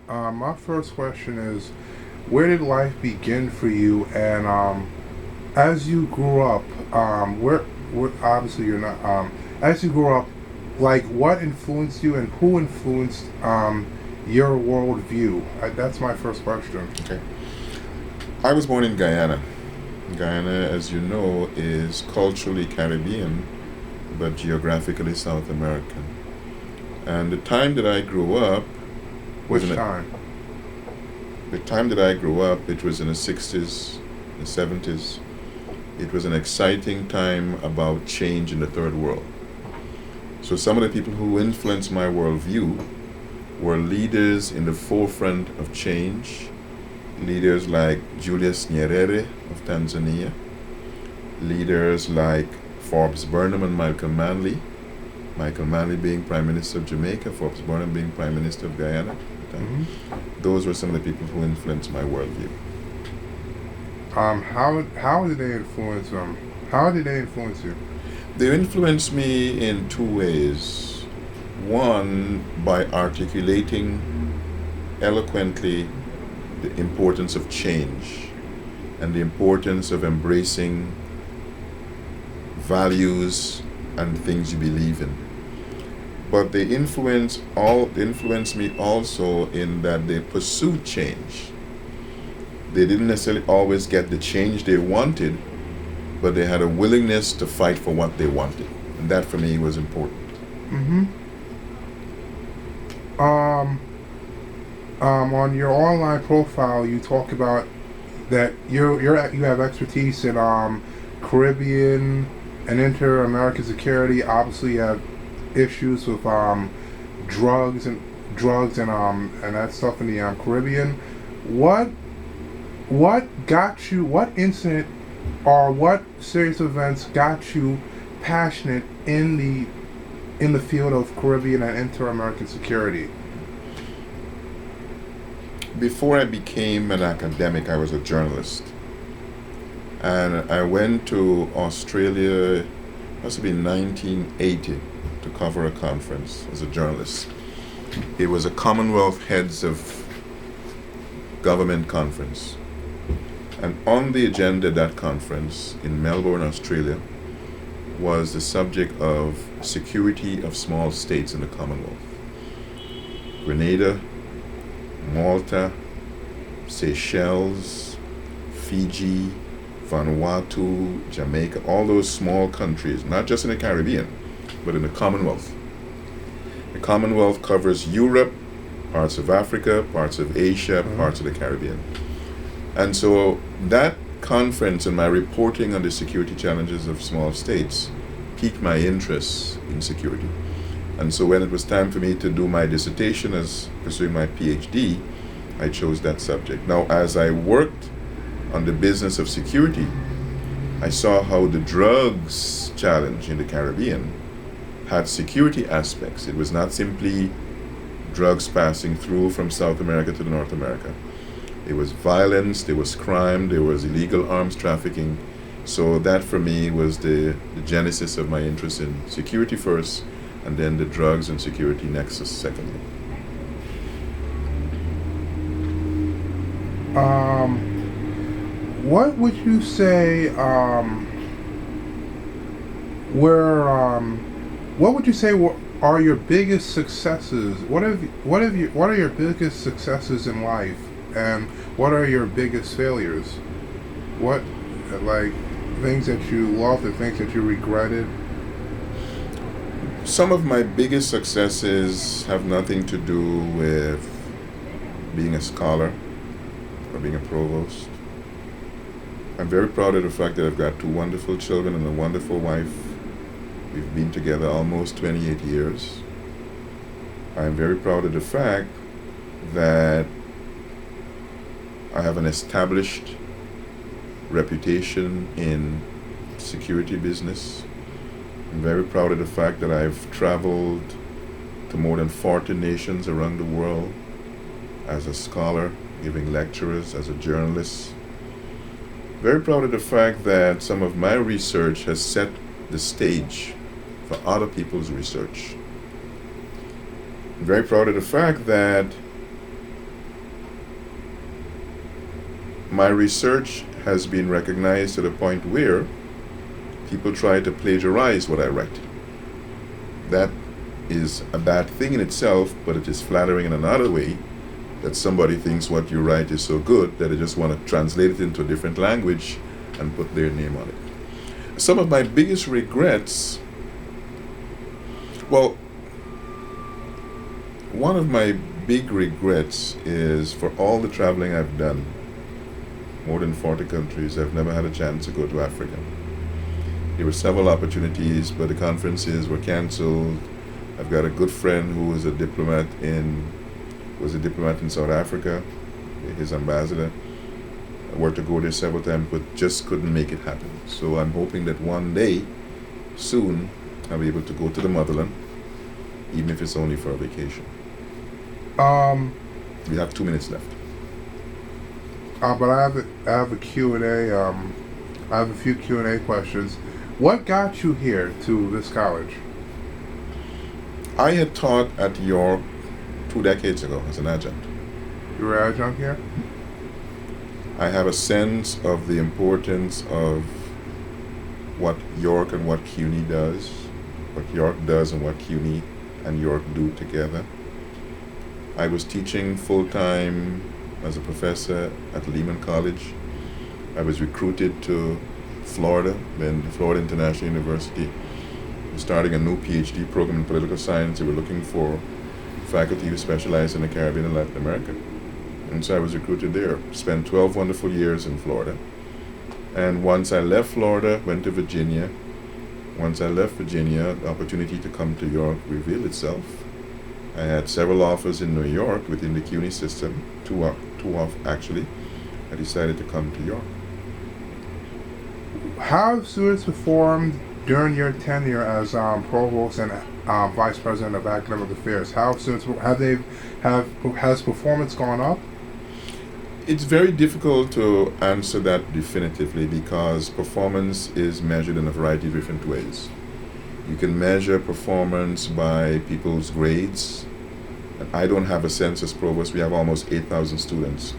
My first question is, where did life begin for you? And as you grew up, where obviously you're not. As you grew up, like what influenced you, and who influenced your worldview? That's my first question. Okay. I was born in Guyana. Guyana, as you know, is culturally Caribbean, but geographically South American. And was Which in a, time? the time that I grew up, it was in the 60s, the 70s. It was an exciting time about change in the third world. So some of the people who influenced my worldview were leaders in the forefront of change, leaders like Julius Nyerere of Tanzania, leaders like Forbes Burnham and Michael Manley being Prime Minister of Jamaica, Forbes Burnham being Prime Minister of Guyana at the time. Those were some of the people who influenced my worldview. How did they influence How did they influence you? They influenced me in two ways. One, by articulating eloquently the importance of change and the importance of embracing values and things you believe in. But they influenced me also in that they pursued change. They didn't necessarily always get the change they wanted, but they had a willingness to fight for what they wanted. And that for me was important. Mm-hmm. Um, on your online profile, you talk about that you have expertise in Caribbean and inter-American security. Obviously, you have issues with drugs and and that stuff in the Caribbean. What got you? What incident or what series of events got you passionate in the field of Caribbean and inter-American security? Before I became an academic, I was a journalist. And I went to Australia, must have been 1980, to cover a conference as a journalist. It was a Commonwealth Heads of Government conference. And on the agenda of that conference in Melbourne, Australia, was the subject of security of small states in the Commonwealth. Grenada, Malta, Seychelles, Fiji, Vanuatu, Jamaica, all those small countries, not just in the Caribbean, but in the Commonwealth. The Commonwealth covers Europe, parts of Africa, parts of Asia, parts of the Caribbean. And so that conference and my reporting on the security challenges of small states piqued my interest in security. And so when it was time for me to do my dissertation as pursuing my PhD, I chose that subject. Now, as I worked on the business of security, I saw how the drugs challenge in the Caribbean had security aspects. It was not simply drugs passing through from South America to North America. There was violence, there was crime, there was illegal arms trafficking. So that for me was the genesis of my interest in security first, and then the drugs and security nexus secondly. What would you say were what would you say are your biggest successes? What are your biggest successes in life, and what are your biggest failures? What like things that you loved and things that you regretted? Some of my biggest successes have nothing to do with being a scholar or being a provost. I'm very proud of the fact that I've got two wonderful children and a wonderful wife. We've been together almost 28 years. I'm very proud of the fact that I have an established reputation in security business. I'm very proud of the fact that I've traveled to more than 40 nations around the world as a scholar, giving lectures, as a journalist. Very proud of the fact that some of my research has set the stage for other people's research. I'm very proud of the fact that my research has been recognized to the point where people try to plagiarize what I write. That is a bad thing in itself, but it is flattering in another way that somebody thinks what you write is so good that they just want to translate it into a different language and put their name on it. Some of my biggest regrets, well, one of my big regrets is for all the traveling I've done, more than 40 countries, I've never had a chance to go to Africa. There were several opportunities, but the conferences were canceled. I've got a good friend who was a diplomat in South Africa, his ambassador. I worked to go there several times, but just couldn't make it happen. So I'm hoping that one day, soon, I'll be able to go to the motherland, even if it's only for a vacation. We have 2 minutes left. But I have a Q&A. I have a few Q&A questions. What got you here to this college? I had taught at York 2 decades ago as an adjunct. You were adjunct here? I have a sense of the importance of what York and what CUNY does, what York does and what CUNY and York do together. I was teaching full-time as a professor at Lehman College. I was recruited to Florida, then Florida International University. We're starting a new PhD program in political science. They were looking for faculty who specialize in the Caribbean and Latin America. And so I was recruited there. Spent 12 wonderful years in Florida. And once I left Florida, went to Virginia. Once I left Virginia, the opportunity to come to York revealed itself. I had several offers in New York within the CUNY system, two off actually. I decided to come to York. How have students performed during your tenure as provost and vice president of academic affairs? How have students has performance gone up? It's very difficult to answer that definitively because performance is measured in a variety of different ways. You can measure performance by people's grades. I don't have a sense as provost. We have almost 8,000 students.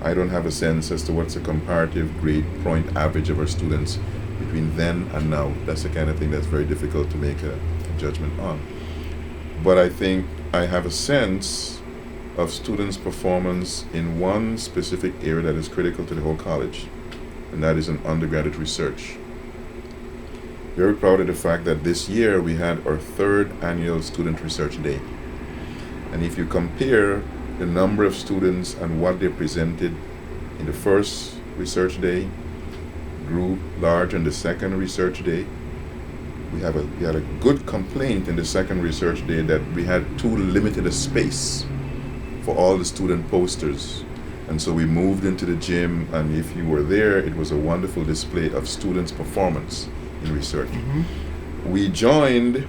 I don't have a sense as to what's the comparative grade point average of our students between then and now. That's the kind of thing that's very difficult to make a judgment on. But I think I have a sense of students' performance in one specific area that is critical to the whole college, and that is in undergraduate research. Very proud of the fact that this year we had our 3rd annual Student Research Day. And if you compare the number of students and what they presented in the first research day, grew large in the second research day. We had a good complaint in the second research day that we had too limited a space for all the student posters. And so we moved into the gym, and if you were there, it was a wonderful display of students' performance in research. Mm-hmm. We joined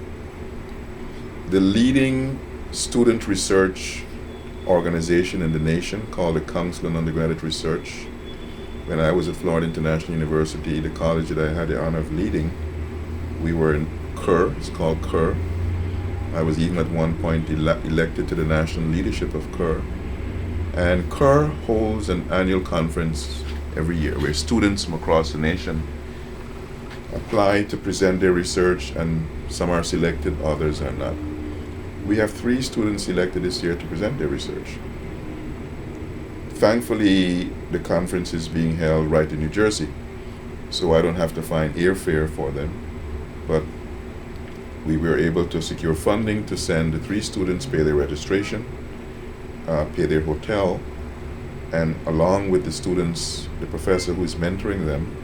the leading student research organization in the nation called the Council on Undergraduate Research. When I was at Florida International University, the college that I had the honor of leading, we were in CUR, it's called CUR. I was even at one point elected to the national leadership of CUR. And CUR holds an annual conference every year where students from across the nation apply to present their research, and some are selected, others are not. We have 3 students selected this year to present their research. Thankfully, the conference is being held right in New Jersey, so I don't have to find airfare for them. But we were able to secure funding to send the 3 students, pay their registration, pay their hotel, and along with the students, the professor who is mentoring them,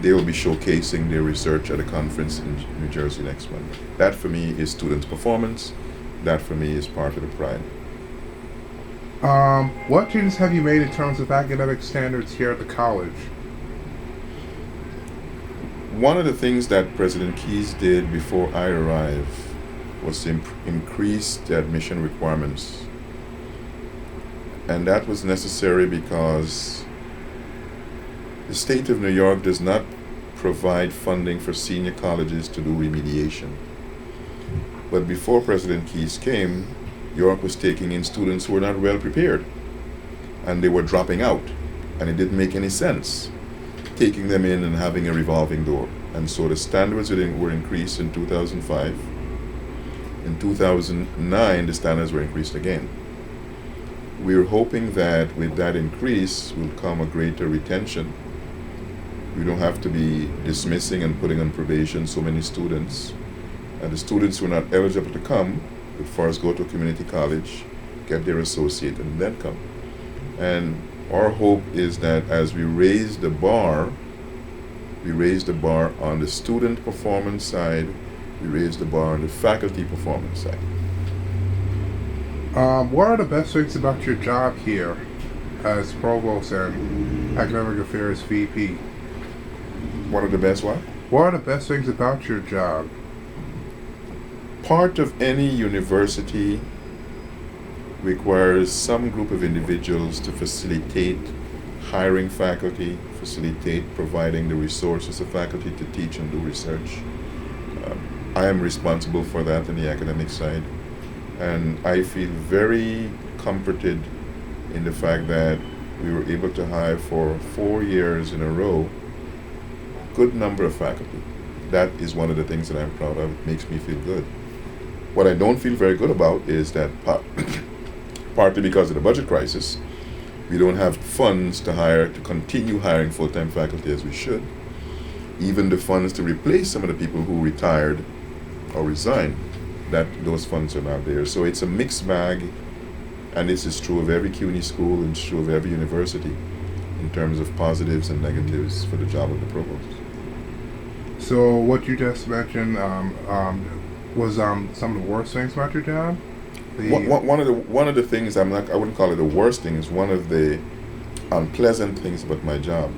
they will be showcasing their research at a conference in New Jersey next month. That for me is students' performance. That for me is part of the pride. What changes have you made in terms of academic standards here at the college? One of the things that President Keyes did before I arrived was to increase the admission requirements. And that was necessary because the state of New York does not provide funding for senior colleges to do remediation. But before President Keyes came, York was taking in students who were not well prepared, and they were dropping out. and it didn't make any sense taking them in and having a revolving door. And so the standards were increased in 2005. In 2009, the standards were increased again. We're hoping that with that increase will come a greater retention. We don't have to be dismissing and putting on probation so many students. And the students who are not eligible to come would first go to community college, get their associate, and then come. And our hope is that as we raise the bar on the student performance side, we raise the bar on the faculty performance side. What are the best things about your job here as Provost and Academic Affairs VP? What are the best what? What are the best things about your job? Part of any university requires some group of individuals to facilitate hiring faculty, facilitate providing the resources of faculty to teach and do research. I am responsible for that on the academic side, and I feel very comforted in the fact that we were able to hire for 4 years in a row a good number of faculty. That is one of the things that I'm proud of. It makes me feel good. What I don't feel very good about is that partly because of the budget crisis, we don't have funds to continue hiring full-time faculty as we should. Even the funds to replace some of the people who retired or resigned, those funds are not there. So it's a mixed bag, and this is true of every CUNY school and it's true of every university in terms of positives and negatives for the job of the provost. So what you just mentioned was some of the worst things about your job? One of the things I wouldn't call it the worst thing, is one of the unpleasant things about my job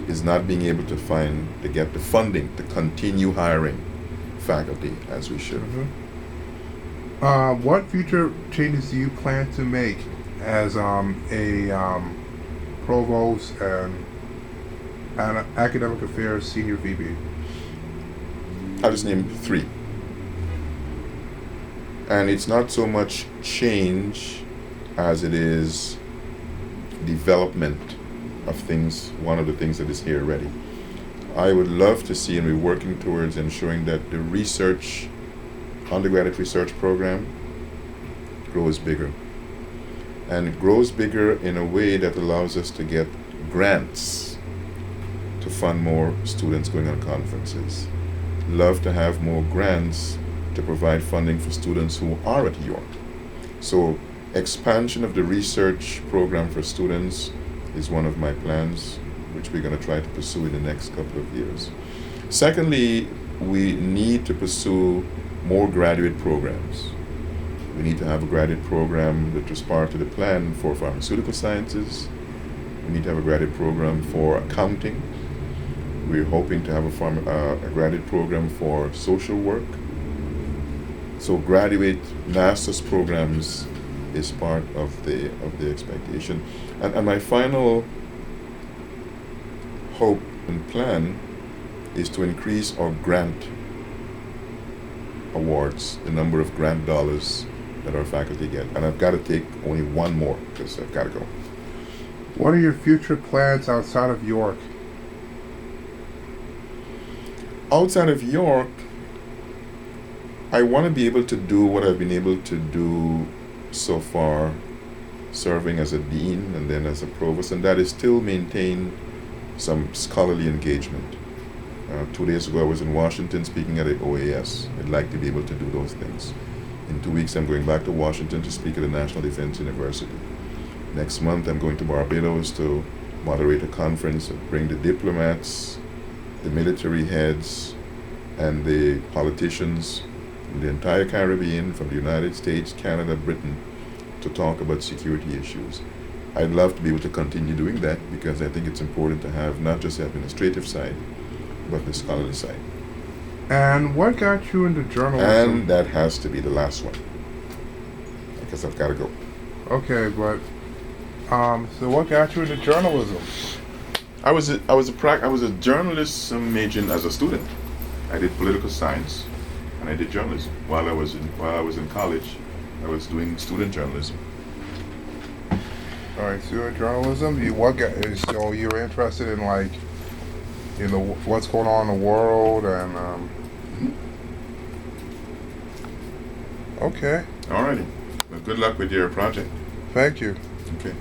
is not being able to get the funding to continue hiring faculty as we should. Mm-hmm. What future changes do you plan to make as a provost and an academic affairs senior VP? I'll just name 3. And it's not so much change as it is development of things, one of the things that is here already. I would love to see, and we're working towards ensuring that the undergraduate research program grows bigger. And it grows bigger in a way that allows us to get grants to fund more students going on conferences. Love to have more grants to provide funding for students who are at York. So expansion of the research program for students is one of my plans, which we're going to try to pursue in the next couple of years. Secondly, we need to pursue more graduate programs. We need to have a graduate program that was part of the plan for pharmaceutical sciences. We need to have a graduate program for accounting. We're hoping to have a graduate program for social work. So graduate master's programs is part of the expectation. And my final hope and plan is to increase our grant awards, the number of grant dollars that our faculty get. And I've got to take only one more because I've got to go. What are your future plans outside of York? Outside of York, I want to be able to do what I've been able to do so far, serving as a dean and then as a provost, and that is still maintain some scholarly engagement. 2 days ago I was in Washington speaking at the OAS. I'd like to be able to do those things. In 2 weeks I'm going back to Washington to speak at the National Defense University. Next month I'm going to Barbados to moderate a conference and bring the diplomats, the military heads, and the politicians in the entire Caribbean, from the United States, Canada, Britain, to talk about security issues. I'd love to be able to continue doing that because I think it's important to have not just the administrative side, but the scholarly side. And what got you into journalism? And that has to be the last one, because I've got to go. Okay, but so what got you into journalism? I was a journalism major as a student. I did political science, and I did journalism. While I was in college, I was doing student journalism. All right, so journalism. So you're interested in like, what's going on in the world and okay. Alrighty. Well, good luck with your project. Thank you. Okay.